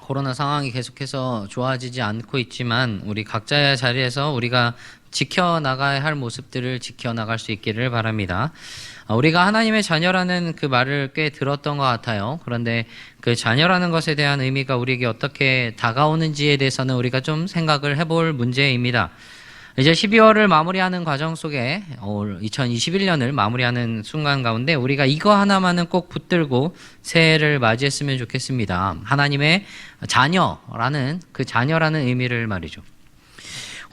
코로나 상황이 계속해서 좋아지지 않고 있지만 우리 각자의 자리에서 우리가 지켜나가야 할 모습들을 지켜나갈 수 있기를 바랍니다. 우리가 하나님의 자녀라는 그 말을 꽤 들었던 것 같아요. 그런데 그 자녀라는 것에 대한 의미가 우리에게 어떻게 다가오는지에 대해서는 우리가 좀 생각을 해볼 문제입니다. 이제 12월을 마무리하는 과정 속에 2021년을 마무리하는 순간 가운데 우리가 이거 하나만은 꼭 붙들고 새해를 맞이했으면 좋겠습니다. 하나님의 자녀라는 그 자녀라는 의미를 말이죠.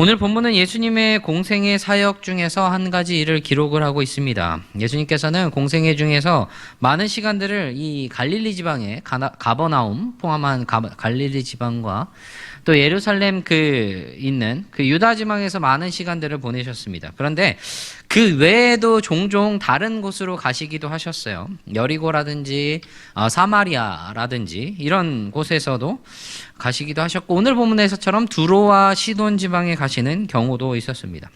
오늘 본문은 예수님의 공생애 사역 중에서 한 가지 일을 기록을 하고 있습니다. 예수님께서는 공생애 중에서 많은 시간들을 이 갈릴리 지방의 가버나움 포함한 갈릴리 지방과 또 예루살렘 있는 유다 지방에서 많은 시간들을 보내셨습니다. 그런데 그 외에도 종종 다른 곳으로 가시기도 하셨어요. 여리고라든지 사마리아라든지 이런 곳에서도 가시기도 하셨고 오늘 본문에서처럼 두로와 시돈 지방에 가시는 경우도 있었습니다.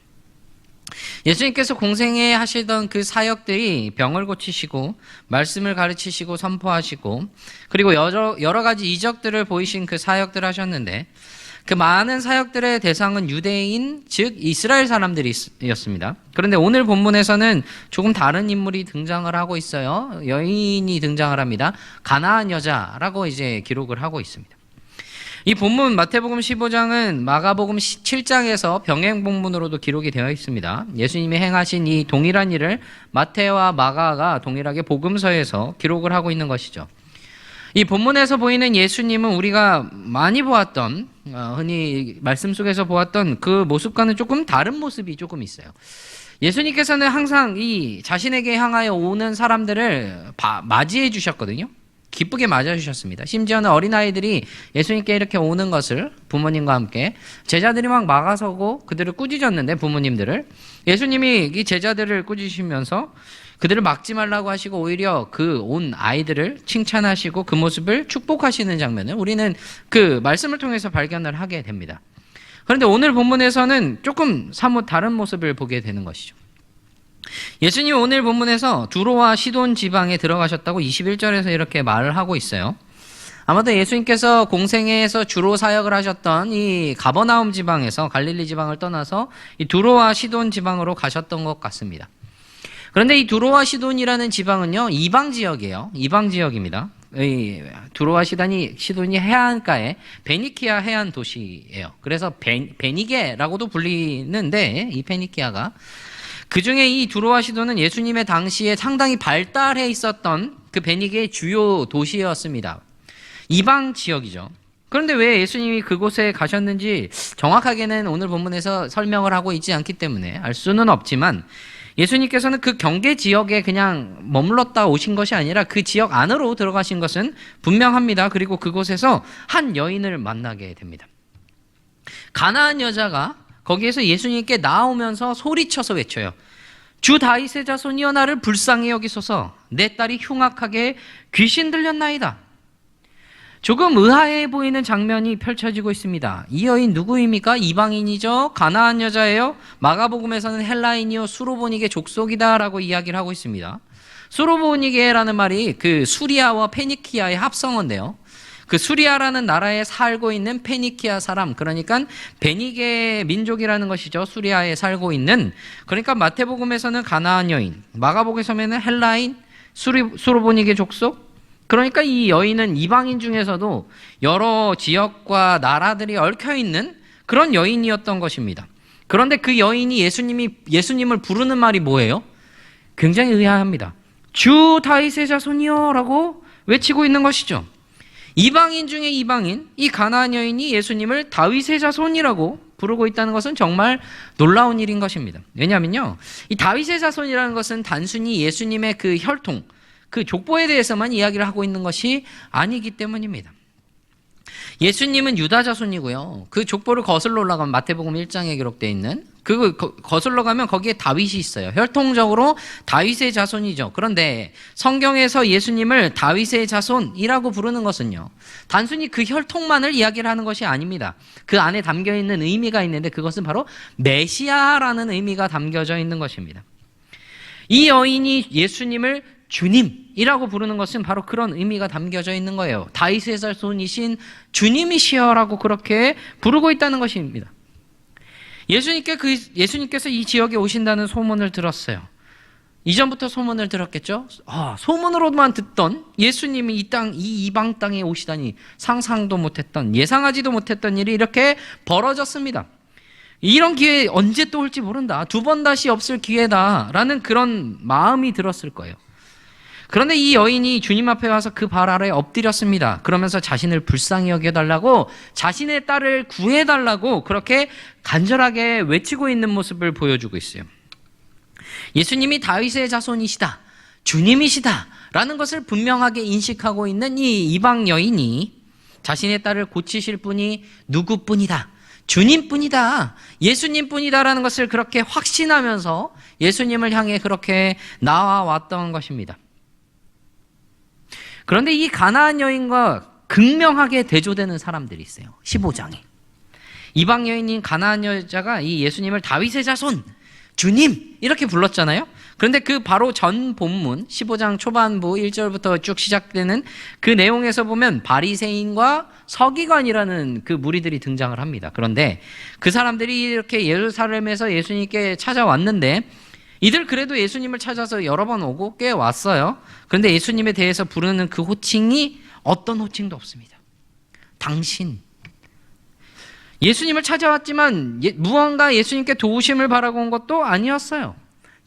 예수님께서 공생애 하시던 그 사역들이 병을 고치시고 말씀을 가르치시고 선포하시고 그리고 여러 가지 이적들을 보이신 그 사역들을 하셨는데 그 많은 사역들의 대상은 유대인 즉 이스라엘 사람들이었습니다. 그런데 오늘 본문에서는 조금 다른 인물이 등장을 하고 있어요. 여인이 등장을 합니다. 가나안 여자라고 이제 기록을 하고 있습니다. 이 본문 마태복음 15장은 마가복음 7장에서 병행 본문으로도 기록이 되어 있습니다. 예수님이 행하신 이 동일한 일을 마태와 마가가 동일하게 복음서에서 기록을 하고 있는 것이죠. 이 본문에서 보이는 예수님은 우리가 많이 보았던 흔히 말씀 속에서 보았던 그 모습과는 조금 다른 모습이 조금 있어요. 예수님께서는 항상 이 자신에게 향하여 오는 사람들을 맞이해 주셨거든요. 기쁘게 맞아주셨습니다. 심지어는 어린아이들이 예수님께 이렇게 오는 것을 부모님과 함께 제자들이 막 막아서고 그들을 꾸짖었는데 부모님들을 예수님이 이 제자들을 꾸짖으시면서 그들을 막지 말라고 하시고 오히려 그 온 아이들을 칭찬하시고 그 모습을 축복하시는 장면을 우리는 그 말씀을 통해서 발견을 하게 됩니다. 그런데 오늘 본문에서는 조금 사뭇 다른 모습을 보게 되는 것이죠. 예수님 오늘 본문에서 두로와 시돈 지방에 들어가셨다고 21절에서 이렇게 말을 하고 있어요. 아마도 예수님께서 공생애에서 주로 사역을 하셨던 이 가버나움 지방에서 갈릴리 지방을 떠나서 이 두로와 시돈 지방으로 가셨던 것 같습니다. 그런데 이 두로와 시돈이라는 지방은요 이방 지역이에요. 이방 지역입니다. 두로와 시돈이 해안가에 베니키아 해안 도시예요. 그래서 베니게라고도 불리는데 이 베니키아가 그 중에 이 두로와 시돈은 예수님의 당시에 상당히 발달해 있었던 그 베니게의 주요 도시였습니다. 이방 지역이죠. 그런데 왜 예수님이 그곳에 가셨는지 정확하게는 오늘 본문에서 설명을 하고 있지 않기 때문에 알 수는 없지만 예수님께서는 그 경계 지역에 그냥 머물렀다 오신 것이 아니라 그 지역 안으로 들어가신 것은 분명합니다. 그리고 그곳에서 한 여인을 만나게 됩니다. 가나안 여자가 거기에서 예수님께 나오면서 소리쳐서 외쳐요. 주 다윗의 자손이여 나를 불쌍히 여기소서 내 딸이 흉악하게 귀신 들렸나이다. 조금 의아해 보이는 장면이 펼쳐지고 있습니다. 이 여인 누구입니까? 이방인이죠. 가나안 여자예요. 마가복음에서는 헬라인이요 수로보니게 족속이다라고 이야기를 하고 있습니다. 수로보니게라는 말이 그 수리아와 페니키아의 합성어인데요. 그 수리아라는 나라에 살고 있는 페니키아 사람, 그러니까 베니게 민족이라는 것이죠. 수리아에 살고 있는. 그러니까 마태복음에서는 가나안 여인, 마가복음에서는 헬라인, 수로보니게 족속. 그러니까 이 여인은 이방인 중에서도 여러 지역과 나라들이 얽혀 있는 그런 여인이었던 것입니다. 그런데 그 여인이 예수님을 부르는 말이 뭐예요? 굉장히 의아합니다. 주 다윗의 자손이여라고 외치고 있는 것이죠. 이방인 중에 이방인, 이 가나안 여인이 예수님을 다윗의 자손이라고 부르고 있다는 것은 정말 놀라운 일인 것입니다. 왜냐하면요, 이 다윗의 자손이라는 것은 단순히 예수님의 그 혈통, 그 족보에 대해서만 이야기를 하고 있는 것이 아니기 때문입니다. 예수님은 유다 자손이고요. 그 족보를 거슬러 올라가면 마태복음 1장에 기록되어 있는 거슬러 가면 거기에 다윗이 있어요. 혈통적으로 다윗의 자손이죠. 그런데 성경에서 예수님을 다윗의 자손이라고 부르는 것은요, 단순히 그 혈통만을 이야기를 하는 것이 아닙니다. 그 안에 담겨 있는 의미가 있는데 그것은 바로 메시아라는 의미가 담겨져 있는 것입니다. 이 여인이 예수님을 주님, 주님이라고 부르는 것은 바로 그런 의미가 담겨져 있는 거예요. 다윗의 자손이신 주님이시여라고 그렇게 부르고 있다는 것입니다. 예수님께서 이 지역에 오신다는 소문을 들었어요. 이전부터 소문을 들었겠죠? 소문으로만 듣던 예수님이 이 이방 땅에 오시다니 상상도 못했던, 예상하지도 못했던 일이 이렇게 벌어졌습니다. 이런 기회 언제 또 올지 모른다. 두 번 다시 없을 기회다라는 그런 마음이 들었을 거예요. 그런데 이 여인이 주님 앞에 와서 그 발 아래에 엎드렸습니다. 그러면서 자신을 불쌍히 여겨달라고, 자신의 딸을 구해달라고 그렇게 간절하게 외치고 있는 모습을 보여주고 있어요. 예수님이 다윗의 자손이시다, 주님이시다 라는 것을 분명하게 인식하고 있는 이 이방 여인이 자신의 딸을 고치실 분이 누구뿐이다, 주님뿐이다, 예수님뿐이다라는 것을 그렇게 확신하면서 예수님을 향해 그렇게 나와왔던 것입니다. 그런데 이 가나안 여인과 극명하게 대조되는 사람들이 있어요. 15장에 이방 여인인 가나안 여자가 이 예수님을 다윗의 자손, 주님 이렇게 불렀잖아요. 그런데 그 바로 전 본문 15장 초반부 1절부터 쭉 시작되는 그 내용에서 보면 바리새인과 서기관이라는 그 무리들이 등장을 합니다. 그런데 그 사람들이 이렇게 예루살렘에서 예수님께 찾아왔는데, 이들 그래도 예수님을 찾아서 여러 번 오고 꽤 왔어요. 그런데 예수님에 대해서 부르는 그 호칭이 어떤 호칭도 없습니다. 당신. 예수님을 찾아왔지만 무언가 예수님께 도우심을 바라고 온 것도 아니었어요.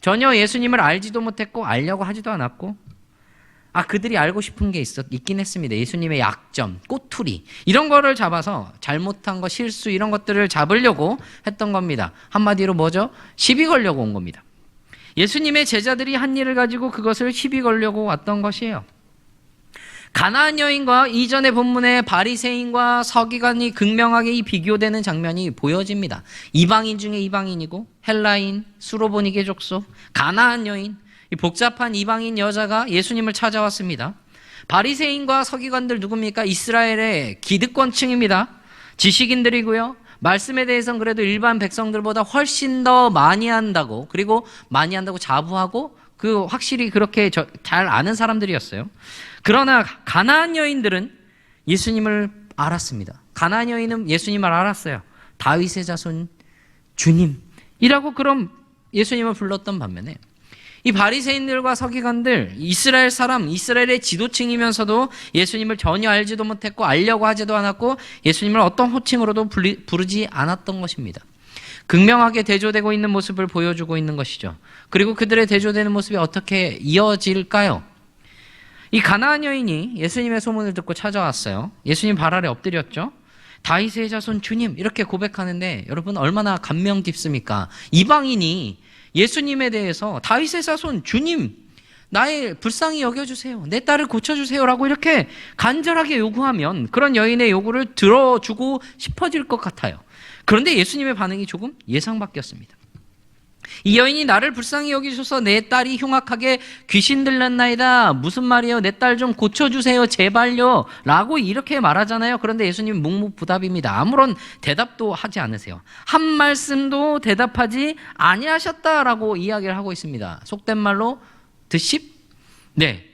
전혀 예수님을 알지도 못했고 알려고 하지도 않았고, 그들이 알고 싶은 게 있긴 했습니다. 예수님의 약점, 꼬투리 이런 거를 잡아서 잘못한 거, 실수 이런 것들을 잡으려고 했던 겁니다. 한마디로 뭐죠? 시비 걸려고 온 겁니다. 예수님의 제자들이 한 일을 가지고 그것을 시비 걸려고 왔던 것이에요. 가나안 여인과 이전의 본문의 바리새인과 서기관이 극명하게 이 비교되는 장면이 보여집니다. 이방인 중에 이방인이고 헬라인, 수로보니게 족속, 가나안 여인, 이 복잡한 이방인 여자가 예수님을 찾아왔습니다. 바리새인과 서기관들 누굽니까? 이스라엘의 기득권층입니다. 지식인들이고요. 말씀에 대해서는 그래도 일반 백성들보다 훨씬 더 많이 한다고, 그리고 많이 한다고 자부하고 확실히 그렇게 잘 아는 사람들이었어요. 그러나 가나안 여인들은 예수님을 알았습니다. 가나안 여인은 예수님을 알았어요. 다윗의 자손 주님이라고 그럼 예수님을 불렀던 반면에 이 바리새인들과 서기관들, 이스라엘 사람, 이스라엘의 지도층이면서도 예수님을 전혀 알지도 못했고 알려고 하지도 않았고 예수님을 어떤 호칭으로도 부르지 않았던 것입니다. 극명하게 대조되고 있는 모습을 보여주고 있는 것이죠. 그리고 그들의 대조되는 모습이 어떻게 이어질까요? 이 가나안 여인이 예수님의 소문을 듣고 찾아왔어요. 예수님 발 아래 엎드렸죠. 다윗의 자손 주님 이렇게 고백하는데 여러분 얼마나 감명 깊습니까? 이방인이 예수님에 대해서 다윗의 자손 주님, 나의 불쌍히 여겨주세요, 내 딸을 고쳐주세요 라고 이렇게 간절하게 요구하면 그런 여인의 요구를 들어주고 싶어질 것 같아요. 그런데 예수님의 반응이 조금 예상 밖이었습니다. 이 여인이 나를 불쌍히 여기셔서 내 딸이 흉악하게 귀신 들렸나이다, 무슨 말이에요, 내 딸 좀 고쳐주세요 제발요 라고 이렇게 말하잖아요. 그런데 예수님 묵묵부답입니다. 아무런 대답도 하지 않으세요. 한 말씀도 대답하지 아니하셨다라고 이야기를 하고 있습니다. 속된 말로 드십? 네,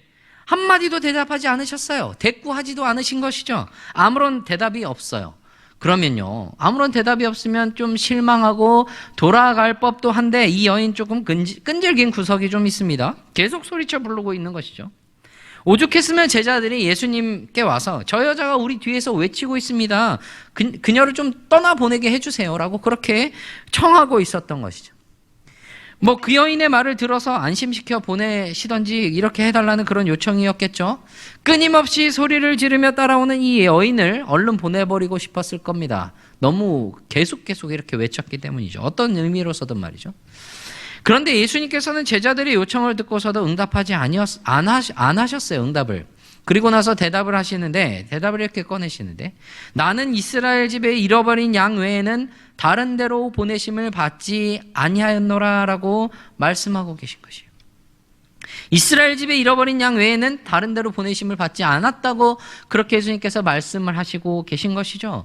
한마디도 대답하지 않으셨어요. 대꾸하지도 않으신 것이죠. 아무런 대답이 없어요. 그러면요, 아무런 대답이 없으면 좀 실망하고 돌아갈 법도 한데 이 여인 조금 끈질긴 구석이 좀 있습니다. 계속 소리쳐 부르고 있는 것이죠. 오죽했으면 제자들이 예수님께 와서 저 여자가 우리 뒤에서 외치고 있습니다, 그녀를 좀 떠나보내게 해주세요 라고 그렇게 청하고 있었던 것이죠. 그 여인의 말을 들어서 안심시켜 보내시던지 이렇게 해달라는 그런 요청이었겠죠. 끊임없이 소리를 지르며 따라오는 이 여인을 얼른 보내버리고 싶었을 겁니다. 너무 계속 이렇게 외쳤기 때문이죠. 어떤 의미로서든 말이죠. 그런데 예수님께서는 제자들의 요청을 듣고서도 응답하지 안 하셨어요. 응답을. 그리고 나서 대답을 하시는데, 대답을 이렇게 꺼내시는데, 나는 이스라엘 집에 잃어버린 양 외에는 다른 데로 보내심을 받지 아니하였노라 라고 말씀하고 계신 것이에요. 이스라엘 집에 잃어버린 양 외에는 다른 데로 보내심을 받지 않았다고 그렇게 예수님께서 말씀을 하시고 계신 것이죠.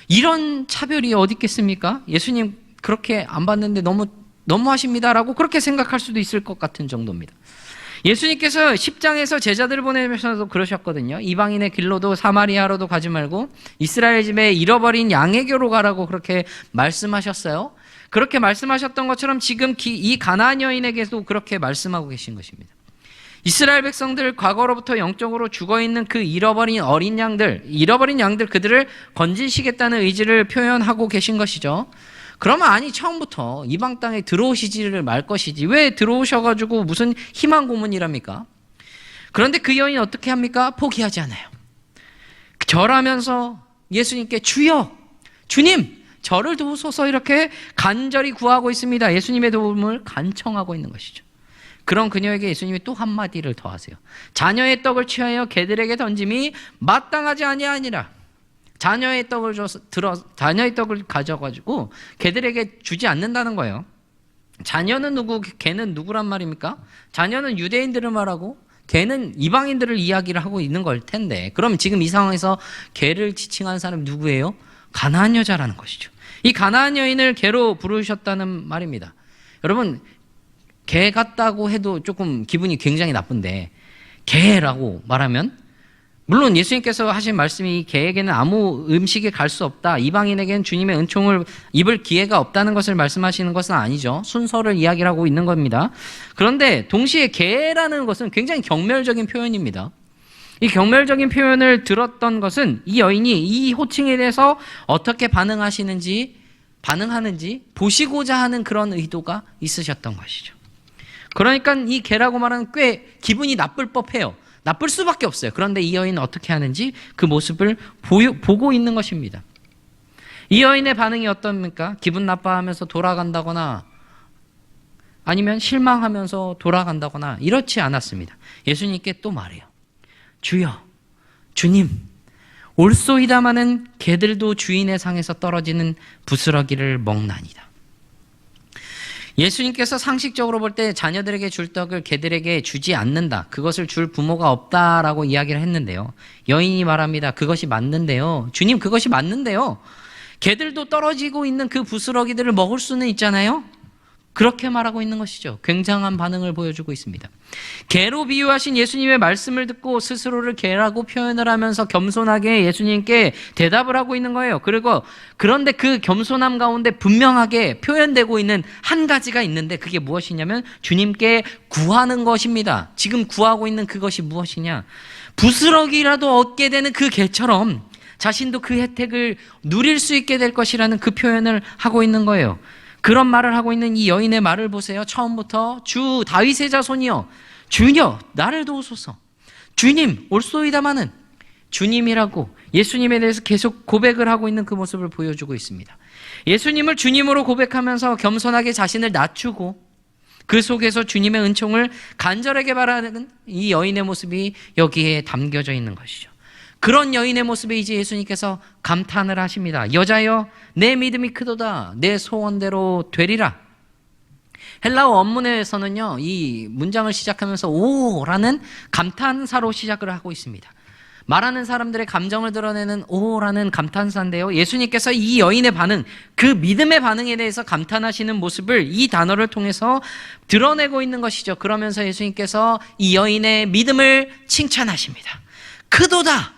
이런 차별이 어디 있겠습니까? 예수님 그렇게 안 받는데 너무 하십니다라고 그렇게 생각할 수도 있을 것 같은 정도입니다. 예수님께서 10장에서 제자들을 보내면서도 그러셨거든요. 이방인의 길로도 사마리아로도 가지 말고 이스라엘 집에 잃어버린 양에게로 가라고 그렇게 말씀하셨어요. 그렇게 말씀하셨던 것처럼 지금 이 가나안 여인에게도 그렇게 말씀하고 계신 것입니다. 이스라엘 백성들, 과거로부터 영적으로 죽어있는 그 잃어버린 어린 양들, 그들을 건지시겠다는 의지를 표현하고 계신 것이죠. 그러면 아니, 처음부터 이방 땅에 들어오시지를 말 것이지 왜 들어오셔가지고 무슨 희망 고문이랍니까? 그런데 그 여인 어떻게 합니까? 포기하지 않아요. 절하면서 예수님께 주여, 주님, 저를 도우소서 이렇게 간절히 구하고 있습니다. 예수님의 도움을 간청하고 있는 것이죠. 그런 그녀에게 예수님이 또 한마디를 더 하세요. 자녀의 떡을 취하여 개들에게 던짐이 마땅하지 아니하니라. 자녀의 떡을 가져가지고 개들에게 주지 않는다는 거예요. 자녀는 누구, 개는 누구란 말입니까? 자녀는 유대인들을 말하고 개는 이방인들을 이야기를 하고 있는 걸 텐데, 그럼 지금 이 상황에서 개를 지칭하는 사람이 누구예요? 가나안 여자라는 것이죠. 이 가나안 여인을 개로 부르셨다는 말입니다. 여러분, 개 같다고 해도 조금 기분이 굉장히 나쁜데 개라고 말하면, 물론 예수님께서 하신 말씀이 개에게는 아무 음식에 갈 수 없다, 이방인에게는 주님의 은총을 입을 기회가 없다는 것을 말씀하시는 것은 아니죠. 순서를 이야기를 하고 있는 겁니다. 그런데 동시에 개라는 것은 굉장히 경멸적인 표현입니다. 이 경멸적인 표현을 들었던 것은 이 여인이 이 호칭에 대해서 어떻게 반응하는지 보시고자 하는 그런 의도가 있으셨던 것이죠. 그러니까 이 개라고 말하는 꽤 기분이 나쁠 법해요. 나쁠 수밖에 없어요. 그런데 이 여인은 어떻게 하는지 그 모습을 보고 있는 것입니다. 이 여인의 반응이 어떻습니까? 기분 나빠하면서 돌아간다거나 아니면 실망하면서 돌아간다거나 이렇지 않았습니다. 예수님께 또 말해요. 주여, 주님, 올소이다마는 개들도 주인의 상에서 떨어지는 부스러기를 먹나니다. 예수님께서 상식적으로 볼 때 자녀들에게 줄 떡을 개들에게 주지 않는다, 그것을 줄 부모가 없다라고 이야기를 했는데요. 여인이 말합니다. 그것이 맞는데요. 주님, 그것이 맞는데요. 개들도 떨어지고 있는 그 부스러기들을 먹을 수는 있잖아요. 그렇게 말하고 있는 것이죠. 굉장한 반응을 보여주고 있습니다. 개로 비유하신 예수님의 말씀을 듣고 스스로를 개라고 표현을 하면서 겸손하게 예수님께 대답을 하고 있는 거예요. 그런데 그 겸손함 가운데 분명하게 표현되고 있는 한 가지가 있는데, 그게 무엇이냐면 주님께 구하는 것입니다. 지금 구하고 있는 그것이 무엇이냐? 부스러기라도 얻게 되는 그 개처럼 자신도 그 혜택을 누릴 수 있게 될 것이라는 그 표현을 하고 있는 거예요. 그런 말을 하고 있는 이 여인의 말을 보세요. 처음부터 주 다윗의 자손이여, 주여 나를 도우소서. 주님, 올소이다마는, 주님이라고 예수님에 대해서 계속 고백을 하고 있는 그 모습을 보여주고 있습니다. 예수님을 주님으로 고백하면서 겸손하게 자신을 낮추고 그 속에서 주님의 은총을 간절하게 바라는 이 여인의 모습이 여기에 담겨져 있는 것이죠. 그런 여인의 모습에 이제 예수님께서 감탄을 하십니다. 여자여, 내 믿음이 크도다. 내 소원대로 되리라. 헬라어 원문에서는요, 이 문장을 시작하면서 오라는 감탄사로 시작을 하고 있습니다. 말하는 사람들의 감정을 드러내는 오라는 감탄사인데요, 예수님께서 이 여인의 반응, 그 믿음의 반응에 대해서 감탄하시는 모습을 이 단어를 통해서 드러내고 있는 것이죠. 그러면서 예수님께서 이 여인의 믿음을 칭찬하십니다. 크도다,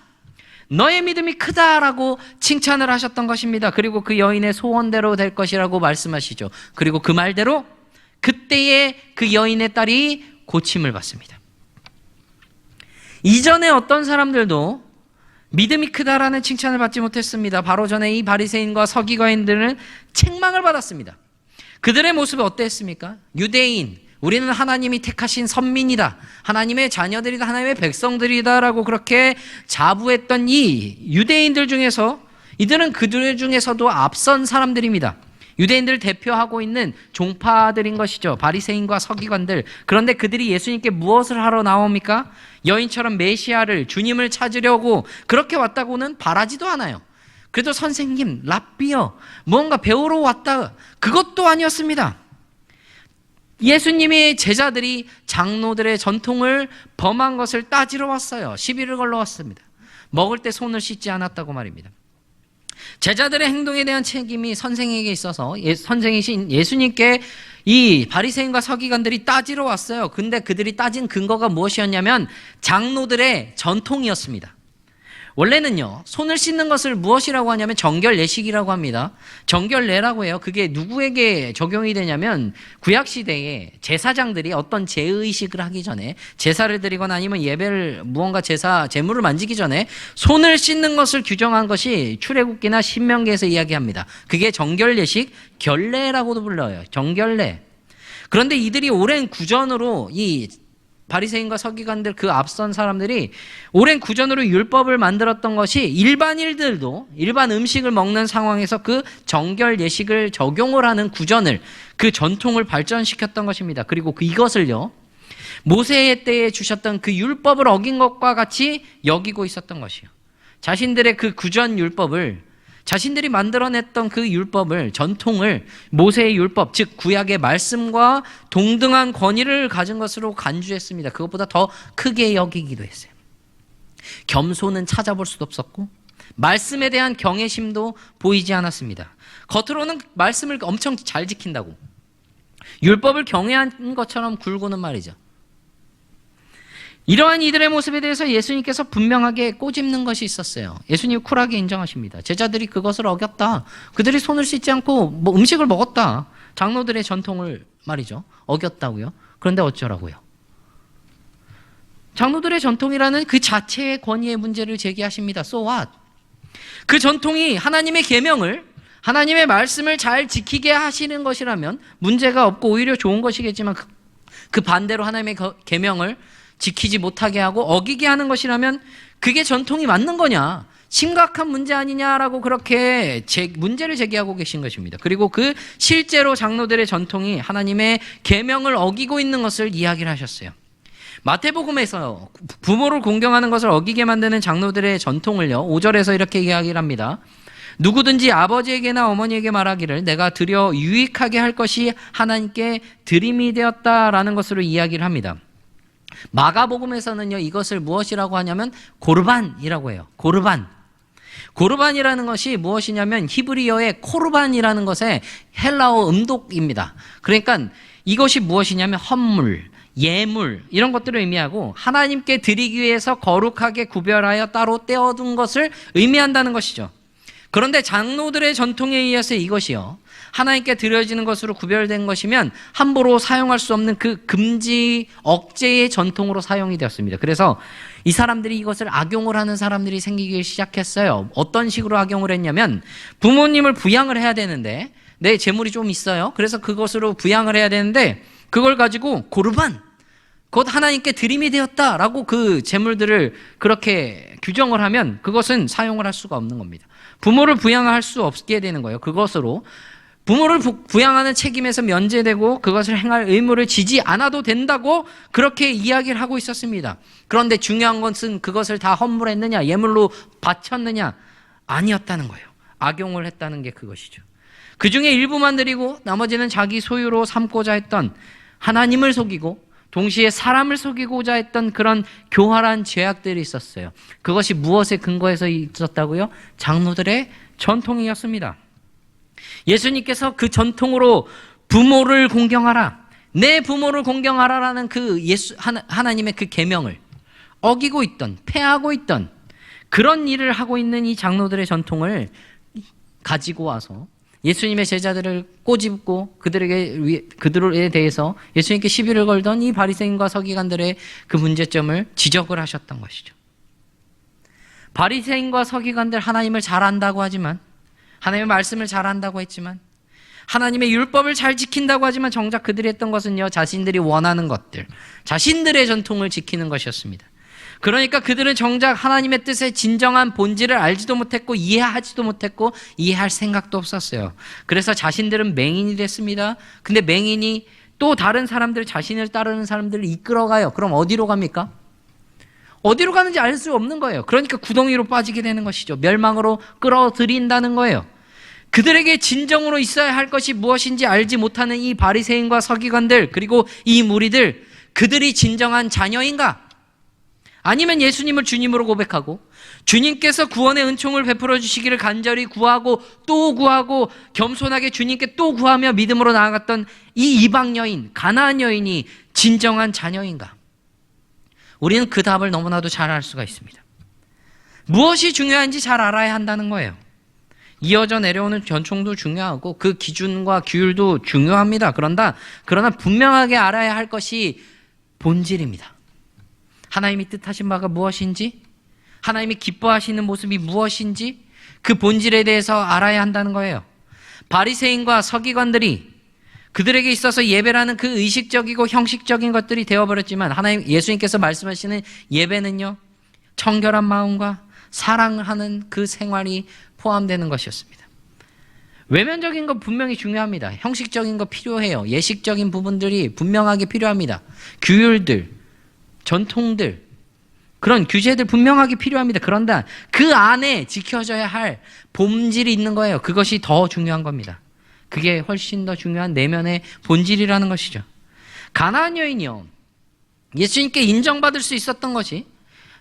너의 믿음이 크다라고 칭찬을 하셨던 것입니다. 그리고 그 여인의 소원대로 될 것이라고 말씀하시죠. 그리고 그 말대로 그때에 그 여인의 딸이 고침을 받습니다. 이전에 어떤 사람들도 믿음이 크다라는 칭찬을 받지 못했습니다. 바로 전에 이 바리새인과 서기관들은 책망을 받았습니다. 그들의 모습이 어땠습니까? 유대인, 우리는 하나님이 택하신 선민이다, 하나님의 자녀들이다, 하나님의 백성들이다 라고 그렇게 자부했던 이 유대인들 중에서, 이들은 그들 중에서도 앞선 사람들입니다. 유대인들을 대표하고 있는 종파들인 것이죠. 바리새인과 서기관들. 그런데 그들이 예수님께 무엇을 하러 나옵니까? 여인처럼 메시아를, 주님을 찾으려고 그렇게 왔다고는 바라지도 않아요. 그래도 선생님, 랍비여, 무언가 배우러 왔다, 그것도 아니었습니다. 예수님의 제자들이 장로들의 전통을 범한 것을 따지러 왔어요. 시비를 걸러 왔습니다. 먹을 때 손을 씻지 않았다고 말입니다. 제자들의 행동에 대한 책임이 선생에게 있어서 선생이신 예수님께 이 바리새인과 서기관들이 따지러 왔어요. 근데 그들이 따진 근거가 무엇이었냐면 장로들의 전통이었습니다. 원래는요, 손을 씻는 것을 무엇이라고 하냐면 정결례식이라고 합니다. 정결례라고 해요. 그게 누구에게 적용이 되냐면 구약시대에 제사장들이 어떤 제의식을 하기 전에 제사를 드리거나 아니면 예배를 무언가 제물을 만지기 전에 손을 씻는 것을 규정한 것이 출애굽기나 신명기에서 이야기합니다. 그게 정결례식, 결례라고도 불러요. 정결례. 그런데 이들이 오랜 구전으로 이 바리새인과 서기관들 그 앞선 사람들이 오랜 구전으로 율법을 만들었던 것이 일반인들도 일반 음식을 먹는 상황에서 그 정결 예식을 적용을 하는 구전을 그 전통을 발전시켰던 것입니다. 그리고 이것을요 모세의 때에 주셨던 그 율법을 어긴 것과 같이 여기고 있었던 것이요. 자신들의 그 구전 율법을 자신들이 만들어냈던 그 율법을 전통을 모세의 율법 즉 구약의 말씀과 동등한 권위를 가진 것으로 간주했습니다. 그것보다 더 크게 여기기도 했어요. 겸손은 찾아볼 수도 없었고 말씀에 대한 경외심도 보이지 않았습니다. 겉으로는 말씀을 엄청 잘 지킨다고 율법을 경외한 것처럼 굴고는 말이죠. 이러한 이들의 모습에 대해서 예수님께서 분명하게 꼬집는 것이 있었어요. 예수님 쿨하게 인정하십니다. 제자들이 그것을 어겼다. 그들이 손을 씻지 않고 음식을 먹었다. 장로들의 전통을 말이죠. 어겼다고요. 그런데 어쩌라고요? 장로들의 전통이라는 그 자체의 권위의 문제를 제기하십니다. So what? 그 전통이 하나님의 계명을 하나님의 말씀을 잘 지키게 하시는 것이라면 문제가 없고 오히려 좋은 것이겠지만 그 반대로 하나님의 계명을 지키지 못하게 하고 어기게 하는 것이라면 그게 전통이 맞는 거냐? 심각한 문제 아니냐라고 그렇게 문제를 제기하고 계신 것입니다. 그리고 그 실제로 장로들의 전통이 하나님의 계명을 어기고 있는 것을 이야기를 하셨어요. 마태복음에서 부모를 공경하는 것을 어기게 만드는 장로들의 전통을요 5절에서 이렇게 이야기를 합니다. 누구든지 아버지에게나 어머니에게 말하기를 내가 드려 유익하게 할 것이 하나님께 드림이 되었다라는 것으로 이야기를 합니다. 마가복음에서는요 이것을 무엇이라고 하냐면 고르반이라고 해요. 고르반이라는 것이 무엇이냐면 히브리어의 코르반이라는 것의 헬라어 음독입니다. 그러니까 이것이 무엇이냐면 헌물, 예물 이런 것들을 의미하고 하나님께 드리기 위해서 거룩하게 구별하여 따로 떼어둔 것을 의미한다는 것이죠. 그런데 장로들의 전통에 의해서 이것이요 하나님께 드려지는 것으로 구별된 것이면 함부로 사용할 수 없는 그 금지 억제의 전통으로 사용이 되었습니다. 그래서 이 사람들이 이것을 악용을 하는 사람들이 생기기 시작했어요. 어떤 식으로 악용을 했냐면 부모님을 부양을 해야 되는데 내 재물이 좀 있어요. 그래서 그것으로 부양을 해야 되는데 그걸 가지고 고르반 곧 하나님께 드림이 되었다라고 그 재물들을 그렇게 규정을 하면 그것은 사용을 할 수가 없는 겁니다. 부모를 부양할 수 없게 되는 거예요. 그것으로 부모를 부양하는 책임에서 면제되고 그것을 행할 의무를 지지 않아도 된다고 그렇게 이야기를 하고 있었습니다. 그런데 중요한 것은 그것을 다 헌물했느냐 예물로 바쳤느냐 아니었다는 거예요. 악용을 했다는 게 그것이죠. 그 중에 일부만 드리고 나머지는 자기 소유로 삼고자 했던 하나님을 속이고 동시에 사람을 속이고자 했던 그런 교활한 죄악들이 있었어요. 그것이 무엇에 근거해서 있었다고요? 장로들의 전통이었습니다. 예수님께서 그 전통으로 부모를 공경하라, 내 부모를 공경하라라는 그 하나님의 그 계명을 어기고 있던, 폐하고 있던 그런 일을 하고 있는 이 장로들의 전통을 가지고 와서 예수님의 제자들을 꼬집고 그들에 대해서 예수님께 시비를 걸던 이 바리새인과 서기관들의 그 문제점을 지적을 하셨던 것이죠. 바리새인과 서기관들 하나님을 잘 안다고 하지만 하나님의 말씀을 잘 안다고 했지만 하나님의 율법을 잘 지킨다고 하지만 정작 그들이 했던 것은요 자신들이 원하는 것들 자신들의 전통을 지키는 것이었습니다. 그러니까 그들은 정작 하나님의 뜻의 진정한 본질을 알지도 못했고 이해하지도 못했고 이해할 생각도 없었어요. 그래서 자신들은 맹인이 됐습니다. 근데 맹인이 또 다른 사람들 자신을 따르는 사람들을 이끌어가요. 그럼 어디로 갑니까? 어디로 가는지 알 수 없는 거예요. 그러니까 구덩이로 빠지게 되는 것이죠. 멸망으로 끌어들인다는 거예요. 그들에게 진정으로 있어야 할 것이 무엇인지 알지 못하는 이 바리새인과 서기관들 그리고 이 무리들 그들이 진정한 자녀인가? 아니면 예수님을 주님으로 고백하고 주님께서 구원의 은총을 베풀어 주시기를 간절히 구하고 또 구하고 겸손하게 주님께 또 구하며 믿음으로 나아갔던 이 이방 여인, 가나안 여인이 진정한 자녀인가? 우리는 그 답을 너무나도 잘 알 수가 있습니다. 무엇이 중요한지 잘 알아야 한다는 거예요. 이어져 내려오는 전통도 중요하고 그 기준과 규율도 중요합니다. 그러나 분명하게 알아야 할 것이 본질입니다. 하나님이 뜻하신 바가 무엇인지, 하나님이 기뻐하시는 모습이 무엇인지 그 본질에 대해서 알아야 한다는 거예요. 바리새인과 서기관들이 그들에게 있어서 예배라는 그 의식적이고 형식적인 것들이 되어버렸지만 예수님께서 말씀하시는 예배는요, 청결한 마음과 사랑하는 그 생활이 포함되는 것이었습니다. 외면적인 것 분명히 중요합니다. 형식적인 거 필요해요. 예식적인 부분들이 분명하게 필요합니다. 규율들, 전통들, 그런 규제들 분명하게 필요합니다. 그런데 그 안에 지켜져야 할 본질이 있는 거예요. 그것이 더 중요한 겁니다. 그게 훨씬 더 중요한 내면의 본질이라는 것이죠. 가나안 여인이요, 예수님께 인정받을 수 있었던 것이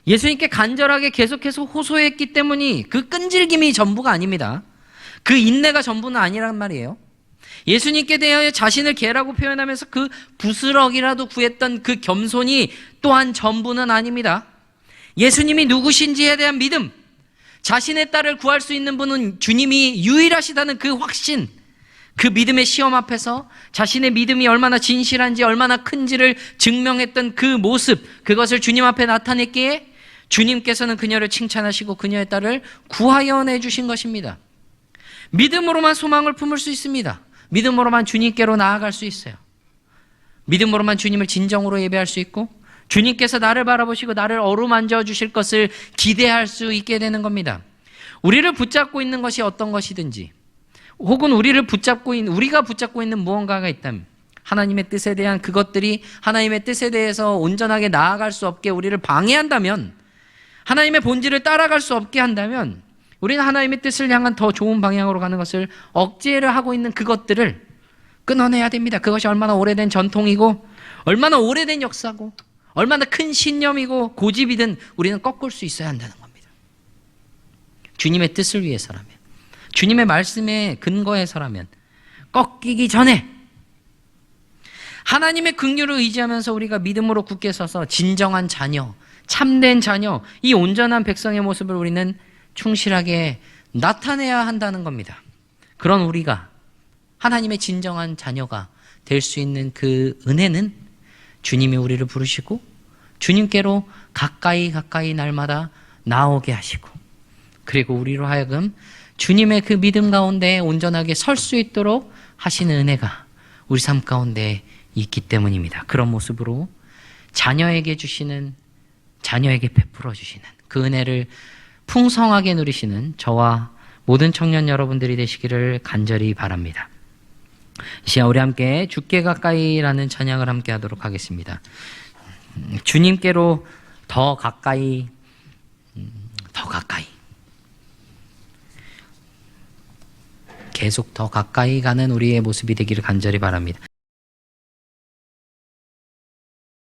예수님께 간절하게 계속해서 호소했기 때문이 그 끈질김이 전부가 아닙니다. 그 인내가 전부는 아니란 말이에요. 예수님께 대하여 자신을 개라고 표현하면서 그 부스럭이라도 구했던 그 겸손이 또한 전부는 아닙니다. 예수님이 누구신지에 대한 믿음, 자신의 딸을 구할 수 있는 분은 주님이 유일하시다는 그 확신, 그 믿음의 시험 앞에서 자신의 믿음이 얼마나 진실한지 얼마나 큰지를 증명했던 그 모습, 그것을 주님 앞에 나타냈기에 주님께서는 그녀를 칭찬하시고 그녀의 딸을 구하여 내주신 것입니다. 믿음으로만 소망을 품을 수 있습니다. 믿음으로만 주님께로 나아갈 수 있어요. 믿음으로만 주님을 진정으로 예배할 수 있고 주님께서 나를 바라보시고 나를 어루만져 주실 것을 기대할 수 있게 되는 겁니다. 우리를 붙잡고 있는 것이 어떤 것이든지, 혹은 우리가 붙잡고 있는 무언가가 있다면, 하나님의 뜻에 대한 그것들이 하나님의 뜻에 대해서 온전하게 나아갈 수 없게 우리를 방해한다면, 하나님의 본질을 따라갈 수 없게 한다면, 우리는 하나님의 뜻을 향한 더 좋은 방향으로 가는 것을 억제를 하고 있는 그것들을 끊어내야 됩니다. 그것이 얼마나 오래된 전통이고 얼마나 오래된 역사고 얼마나 큰 신념이고 고집이든 우리는 꺾을 수 있어야 한다는 겁니다. 주님의 뜻을 위해서라면, 주님의 말씀의 근거에서라면 꺾이기 전에 하나님의 긍휼을 의지하면서 우리가 믿음으로 굳게 서서 진정한 자녀, 참된 자녀, 이 온전한 백성의 모습을 우리는 충실하게 나타내야 한다는 겁니다. 그런 우리가 하나님의 진정한 자녀가 될 수 있는 그 은혜는 주님이 우리를 부르시고 주님께로 가까이 날마다 나오게 하시고, 그리고 우리로 하여금 주님의 그 믿음 가운데 온전하게 설 수 있도록 하시는 은혜가 우리 삶 가운데 있기 때문입니다. 그런 모습으로 자녀에게 베풀어 주시는 그 은혜를 풍성하게 누리시는 저와 모든 청년 여러분들이 되시기를 간절히 바랍니다. 시야 우리 함께 주께 가까이라는 찬양을 함께 하도록 하겠습니다. 주님께로 더 가까이 계속 더 가까이 가는 우리의 모습이 되기를 간절히 바랍니다.